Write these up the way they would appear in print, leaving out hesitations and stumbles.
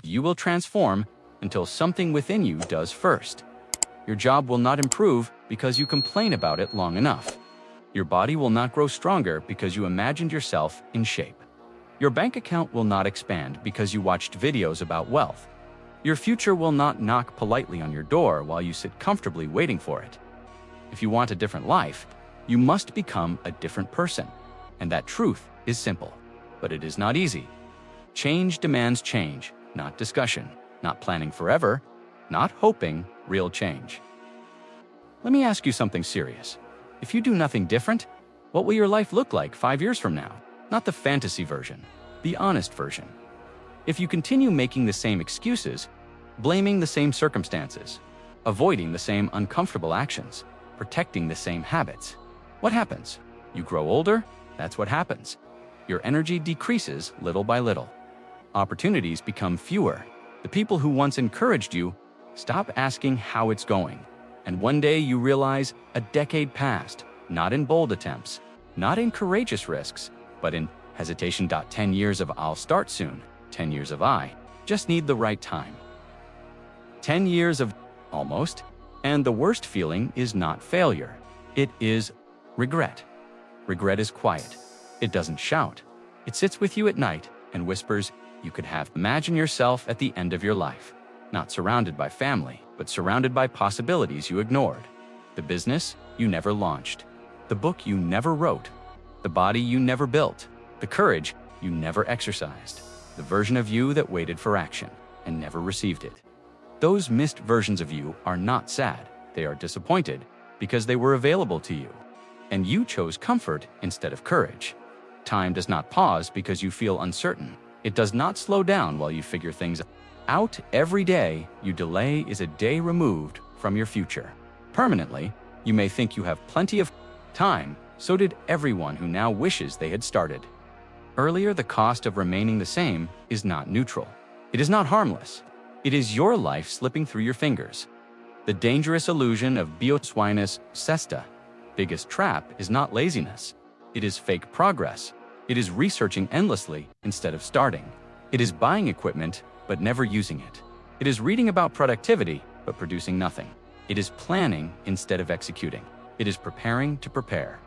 You will transform until something within you does first. Your job will not improve because you complain about it long enough. Your body will not grow stronger because you imagined yourself in shape. Your bank account will not expand because you watched videos about wealth. Your future will not knock politely on your door while you sit comfortably waiting for it. If you want a different life, you must become a different person. And that truth is simple, but it is not easy. Change demands change, not discussion, not planning forever, not hoping real change. Let me ask you something serious. If you do nothing different, what will your life look like 5 years from now? Not the fantasy version, the honest version. If you continue making the same excuses, blaming the same circumstances, avoiding the same uncomfortable actions, protecting the same habits, what happens? You grow older, that's what happens. Your energy decreases little by little. Opportunities become fewer. The people who once encouraged you stop asking how it's going. And one day you realize a decade passed, not in bold attempts, not in courageous risks, but in hesitation. 10 years of I'll start soon, 10 years of I just need the right time. 10 years of almost, and the worst feeling is not failure. It is regret. Regret is quiet. It doesn't shout. It sits with you at night and whispers, you could have. Imagine yourself at the end of your life, not surrounded by family, but surrounded by possibilities you ignored. The business you never launched, the book you never wrote, the body you never built, the courage you never exercised, the version of you that waited for action and never received it. Those missed versions of you are not sad. They are disappointed because they were available to you, and you chose comfort instead of courage. Time does not pause because you feel uncertain. It does not slow down while you figure things out. Every day you delay is a day removed from your future. Permanently, you may think you have plenty of time. So did everyone who now wishes they had started earlier. The cost of remaining the same is not neutral. It is not harmless. It is your life slipping through your fingers. The dangerous illusion of Botswanus Sesta. Biggest trap is not laziness. It is fake progress. It is researching endlessly instead of starting. It is buying equipment but never using it. It is reading about productivity but producing nothing. It is planning instead of executing. It is preparing to prepare.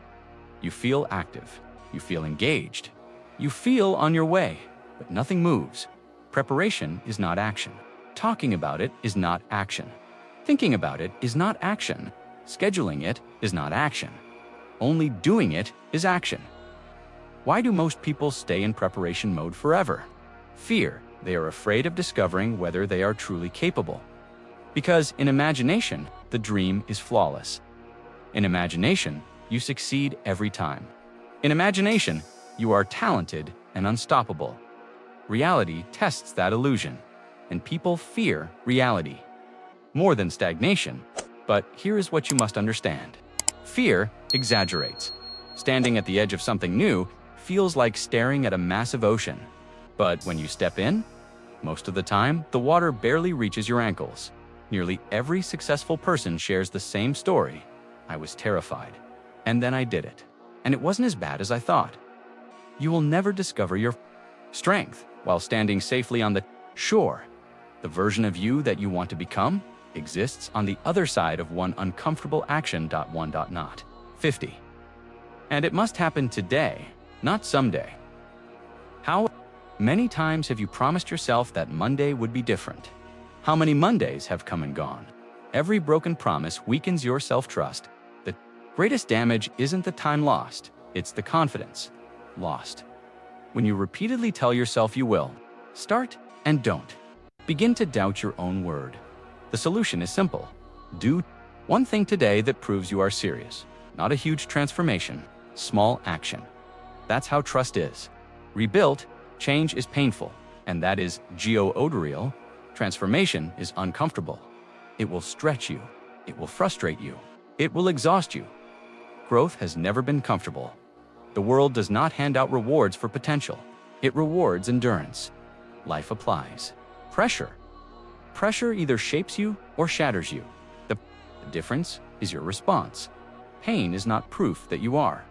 You feel active. You feel engaged. You feel on your way, but nothing moves. Preparation is not action. Talking about it is not action. Thinking about it is not action. Scheduling it is not action. Only doing it is action. Why do most people stay in preparation mode forever? Fear. They are afraid of discovering whether they are truly capable. Because in imagination, the dream is flawless. In imagination, you succeed every time. In imagination, you are talented and unstoppable. Reality tests that illusion, and people fear reality more than stagnation. But here is what you must understand. Fear exaggerates. Standing at the edge of something new feels like staring at a massive ocean. But when you step in, most of the time, the water barely reaches your ankles. Nearly every successful person shares the same story. I was terrified, and then I did it, and it wasn't as bad as I thought. You will never discover your strength while standing safely on the shore. The version of you that you want to become exists on the other side of one uncomfortable action. 50. And it must happen today, not someday. How many times have you promised yourself that Monday would be different? How many Mondays have come and gone? Every broken promise weakens your self-trust. The greatest damage isn't the time lost, it's the confidence lost. When you repeatedly tell yourself you will, start and don't. Begin to doubt your own word. The solution is simple. Do one thing today that proves you are serious. Not a huge transformation, small action. That's how trust is. Rebuilt, change is painful, and that is geo-odorial. Transformation is uncomfortable. It will stretch you. It will frustrate you. It will exhaust you. Growth has never been comfortable. The world does not hand out rewards for potential. It rewards endurance. Life applies pressure. Pressure either shapes you or shatters you. The difference is your response. Pain is not proof that you are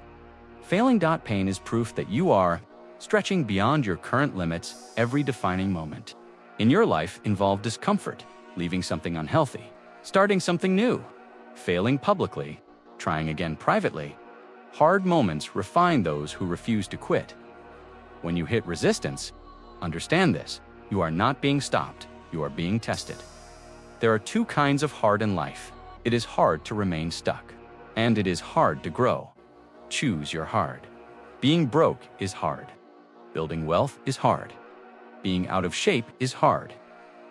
failing. Pain is proof that you are stretching beyond your current limits every defining moment. in your life involve discomfort, leaving something unhealthy, starting something new, failing publicly, trying again privately. Hard moments refine those who refuse to quit. When you hit resistance, understand this: you are not being stopped, you are being tested. There are two kinds of hard in life. It is hard to remain stuck, and it is hard to grow. Choose your hard. Being broke is hard. Building wealth is hard. Being out of shape is hard.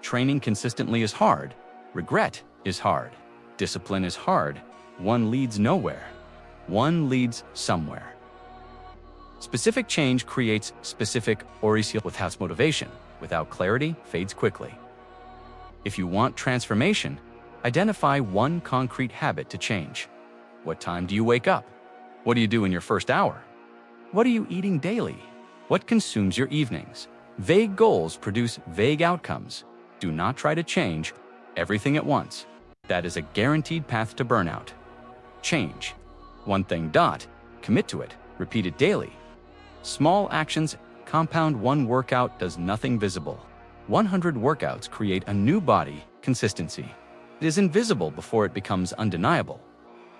Training consistently is hard. Regret is hard. Discipline is hard. One leads nowhere. One leads somewhere. Specific change creates specific orientation. Without motivation, without clarity, fades quickly. If you want transformation, identify one concrete habit to change. What time do you wake up? What do you do in your first hour? What are you eating daily? What consumes your evenings? Vague goals produce vague outcomes. Do not try to change everything at once. That is a guaranteed path to burnout. Change one thing. Commit to it. Repeat it daily. Small actions compound. One workout does nothing visible. 100 workouts create a new body. Consistency. It is invisible before it becomes undeniable.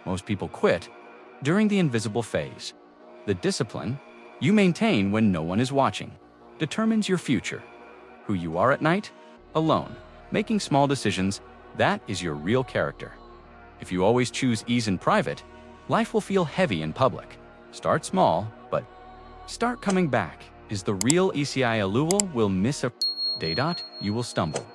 Most people quit during the invisible phase. The discipline you maintain when no one is watching determines your future. Who you are at night? Alone. Making small decisions, that is your real character. If you always choose ease in private, life will feel heavy in public. Start small, but start coming back. Is the real ECI Aluval will miss a day. You will stumble.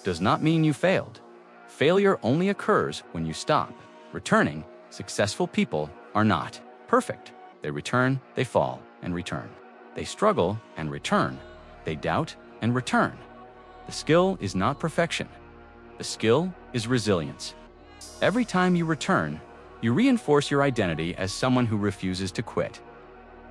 Does not mean you failed. Failure only occurs when you stop. Returning, successful people are not perfect. They return, they fall, and return. They struggle and return. They doubt and return. The skill is not perfection. The skill is resilience. Every time you return, you reinforce your identity as someone who refuses to quit.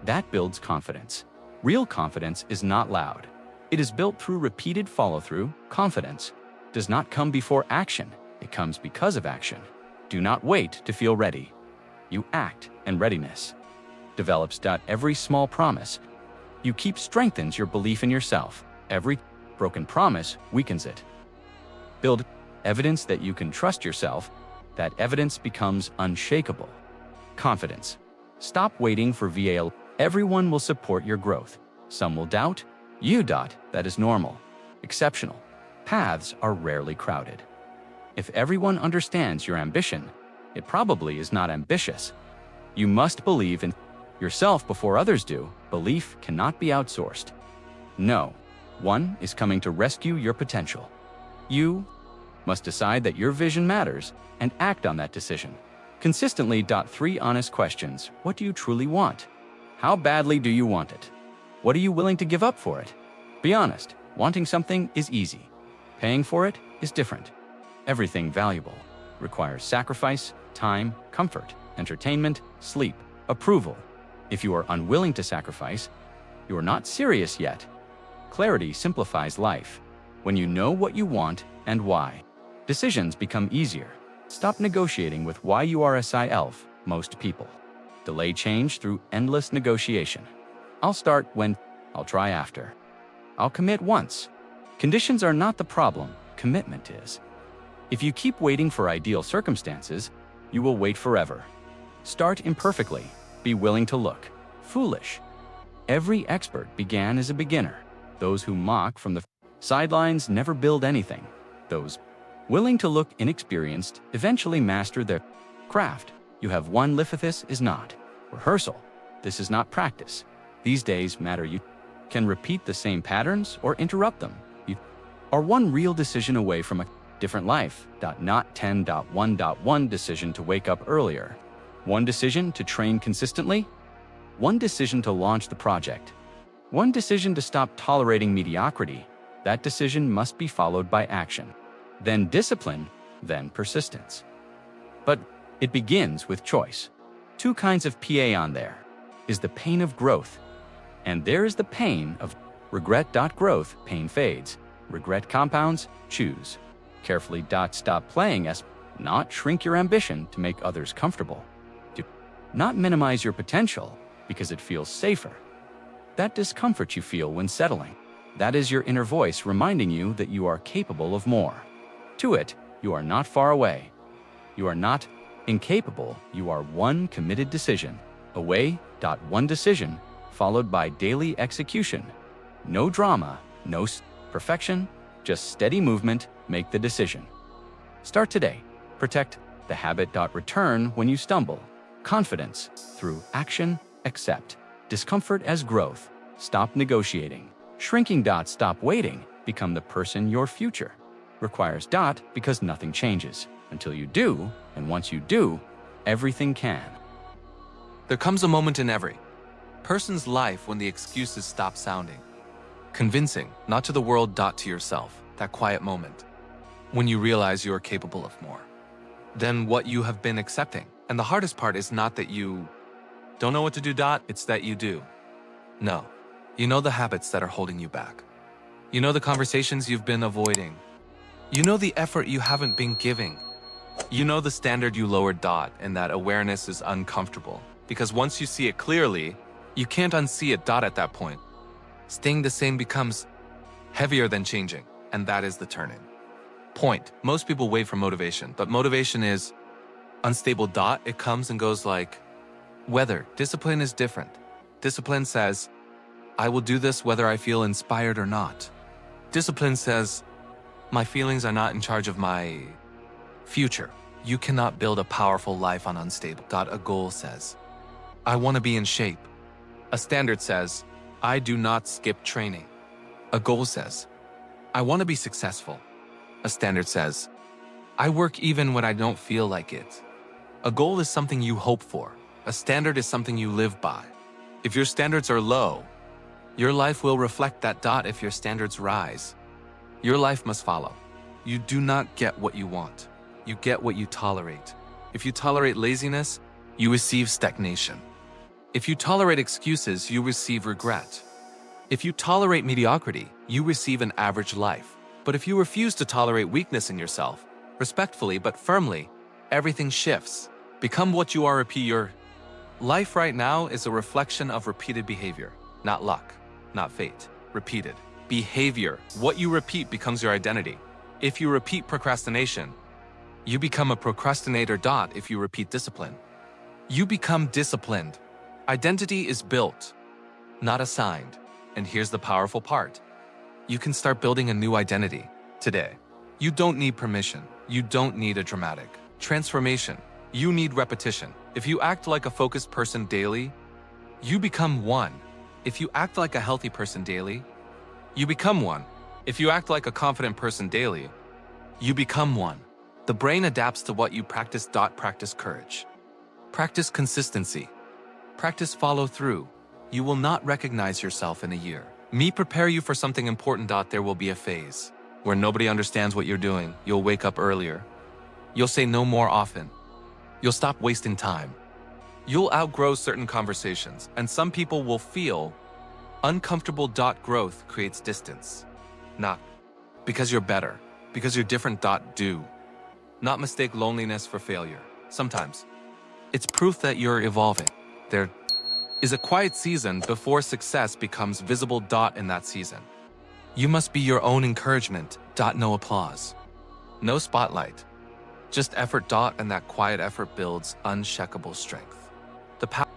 That builds confidence. Real confidence is not loud. It is built through repeated follow-through. Confidence does not come before action. It comes because of action. Do not wait to feel ready. You act, and readiness develops. Every small promise you keep strengthens your belief in yourself. Every broken promise weakens it. Build evidence that you can trust yourself. That evidence becomes unshakable. Confidence. Stop waiting for VAL. Everyone will support your growth. Some will doubt. You. That is normal. Exceptional. Paths are rarely crowded. If everyone understands your ambition, it probably is not ambitious. You must believe in yourself before others do. Belief cannot be outsourced. No one is coming to rescue your potential. You must decide that your vision matters and act on that decision. Consistently. 3 honest questions. What do you truly want? How badly do you want it? What are you willing to give up for it? Be honest. Wanting something is easy. Paying for it is different. Everything valuable requires sacrifice, time, comfort, entertainment, sleep, approval. If you are unwilling to sacrifice, you are not serious yet. Clarity simplifies life. When you know what you want and why, decisions become easier. Stop negotiating with why you are a elf. Most people delay change through endless negotiation. I'll start when, I'll try after. I'll commit once. Conditions are not the problem, commitment is. If you keep waiting for ideal circumstances, you will wait forever. Start imperfectly. Be willing to look foolish. Every expert began as a beginner. Those who mock from the sidelines never build anything. Those willing to look inexperienced eventually master their craft. You have one lithithis is not rehearsal. This is not practice. These days matter. You can repeat the same patterns or interrupt them. You are one real decision away from a different life. Not 10.1.1 decision to wake up earlier. One decision to train consistently. One decision to launch the project. One decision to stop tolerating mediocrity. That decision must be followed by action. Then discipline, then persistence. But it begins with choice. 2 kinds of PA on there. Is the pain of growth. And there is the pain of regret. Growth, pain fades. Regret compounds, choose. Carefully. Stop playing as, not shrink your ambition to make others comfortable. Do not minimize your potential because it feels safer. That discomfort you feel when settling. That is your inner voice reminding you that you are capable of more. To it, you are not far away. You are not incapable, you are one committed decision away. One decision, followed by daily execution. No drama, no perfection, just steady movement. Make the decision. Start today. Protect the habit. Return when you stumble. Confidence through action. Accept discomfort as growth. Stop negotiating. Shrinking. Stop waiting. Become the person your future requires. Because nothing changes until you do, and once you do, everything can. There comes a moment in every person's life when the excuses stop sounding convincing, not to the world, to yourself. That quiet moment when you realize you are capable of more than what you have been accepting. And the hardest part is not that you don't know what to do, it's that you do. No, you know the habits that are holding you back. You know the conversations you've been avoiding. You know the effort you haven't been giving. You know the standard you lowered, and that awareness is uncomfortable. Because once you see it clearly, you can't unsee it. At that point, staying the same becomes heavier than changing, and that is the turning point. Most people wait for motivation, but motivation is unstable. It comes and goes like weather. Discipline is different. Discipline says, I will do this whether I feel inspired or not. Discipline says, my feelings are not in charge of my future. You cannot build a powerful life on unstable. A goal says, I want to be in shape. A standard says, I do not skip training. A goal says, I want to be successful. A standard says, I work even when I don't feel like it. A goal is something you hope for. A standard is something you live by. If your standards are low, your life will reflect that. If your standards rise, your life must follow. You do not get what you want. You get what you tolerate. If you tolerate laziness, you receive stagnation. If you tolerate excuses, you receive regret. If you tolerate mediocrity, you receive an average life. But if you refuse to tolerate weakness in yourself, respectfully but firmly, everything shifts. Become what you are. Your life right now is a reflection of repeated behavior, not luck, not fate. Repeated behavior. What you repeat becomes your identity. If you repeat procrastination, you become a procrastinator. If you repeat discipline, you become disciplined. Identity is built, not assigned. And here's the powerful part. You can start building a new identity today. You don't need permission. You don't need a dramatic transformation. You need repetition. If you act like a focused person daily, you become one. If you act like a healthy person daily, you become one. If you act like a confident person daily, you become one. The brain adapts to what you practice. Practice courage. Practice consistency. Practice follow through. You will not recognize yourself in a year. Me prepare you for something important. There will be a phase where nobody understands what you're doing. You'll wake up earlier. You'll say no more often. You'll stop wasting time. You'll outgrow certain conversations, and some people will feel uncomfortable. Growth creates distance. Not because you're better, because you're different. Do not mistake loneliness for failure. Sometimes it's proof that you're evolving. There is a quiet season before success becomes visible. In that season, you must be your own encouragement. No applause, no spotlight, just effort. And that quiet effort builds unshakable strength. The power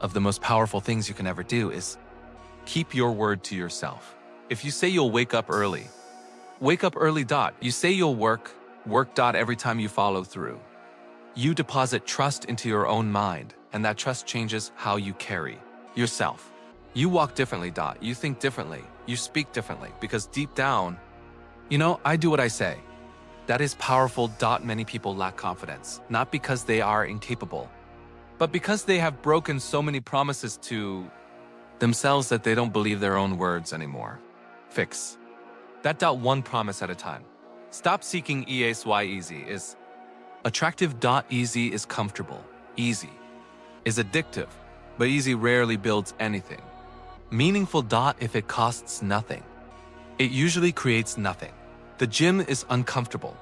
of the most powerful things you can ever do is keep your word to yourself. If you say you'll wake up early, wake up early. You say you'll work. Every time you follow through, you deposit trust into your own mind, and that trust changes how you carry yourself. You walk differently. You think differently. You speak differently, because deep down, I do what I say. That is powerful. Many people lack confidence, not because they are incapable, but because they have broken so many promises to themselves that they don't believe their own words anymore. Fix that. One promise at a time. Stop seeking easy is attractive. Easy is comfortable. Easy is addictive, but easy rarely builds anything meaningful. If it costs nothing, it usually creates nothing. The gym is uncomfortable.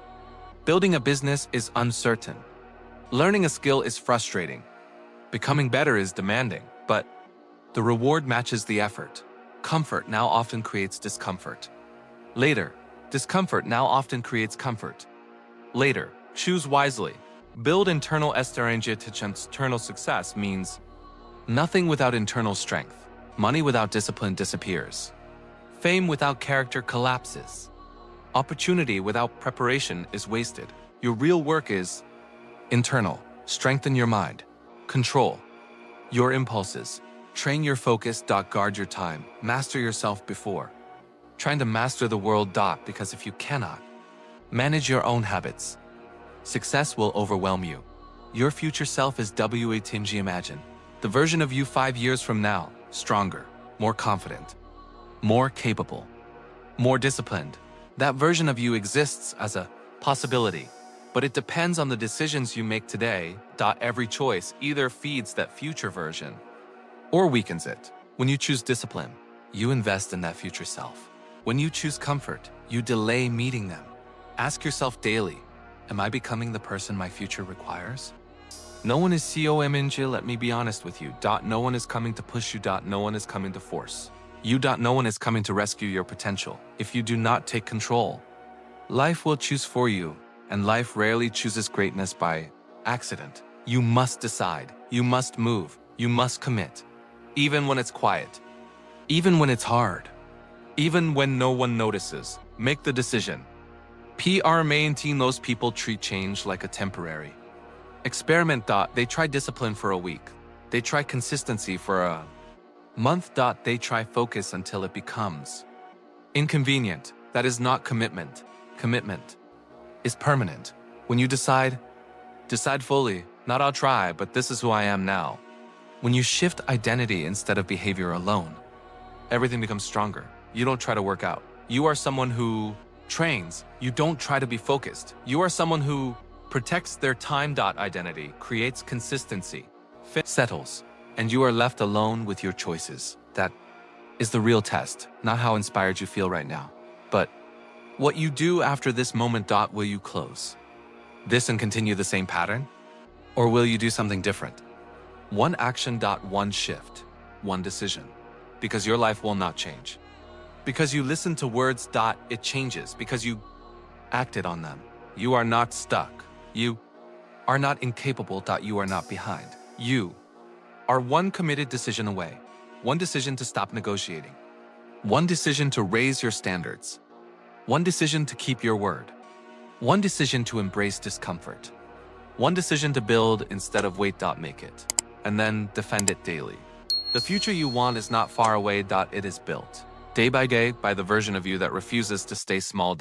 Building a business is uncertain. Learning a skill is frustrating. Becoming better is demanding, but the reward matches the effort. Comfort now often creates discomfort. Later, discomfort now often creates comfort. Later, choose wisely. Build internal strategy to external success means nothing without internal strength. Money without discipline disappears. Fame without character collapses. Opportunity without preparation is wasted. Your real work is internal. Strengthen your mind. Control your impulses. Train your focus. Guard your time. Master yourself before trying to master the world. Because if you cannot manage your own habits, success will overwhelm you. Your future self is WATMG. Imagine the version of you 5 years from now, stronger, more confident, more capable, more disciplined. That version of you exists as a possibility, but it depends on the decisions you make today. Every choice either feeds that future version or weakens it. When you choose discipline, you invest in that future self. When you choose comfort, you delay meeting them. Ask yourself daily, am I becoming the person my future requires? No one is COMNG, let me be honest with you. No one is coming to push you. No one is coming to force you. No one is coming to rescue your potential. If you do not take control, life will choose for you, and life rarely chooses greatness by accident. You must decide. You must move. You must commit. Even when it's quiet. Even when it's hard. Even when no one notices. Make the decision. PR maintain those people treat change like a temporary experiment. They try discipline for a week. They try consistency for a month. They try focus until it becomes inconvenient. That is not commitment. Commitment is permanent. When you decide fully. Not I'll try, but this is who I am now. When you shift identity instead of behavior alone, everything becomes stronger. You don't try to work out. You are someone who trains. You don't try to be focused. You are someone who protects their time. Identity creates consistency, settles, and you are left alone with your choices. That is the real test, not how inspired you feel right now, but what you do after this moment. Will you close this and continue the same pattern? Or will you do something different? One action. One shift. One decision. Because your life will not change. Because you listen to words. It changes. Because you acted on them. You are not stuck. You are not incapable. You are not behind. You are one committed decision away. One decision to stop negotiating. One decision to raise your standards. One decision to keep your word. One decision to embrace discomfort. One decision to build instead of wait. Make it. And then defend it daily. The future you want is not far away. It is built day by day by the version of you that refuses to stay small.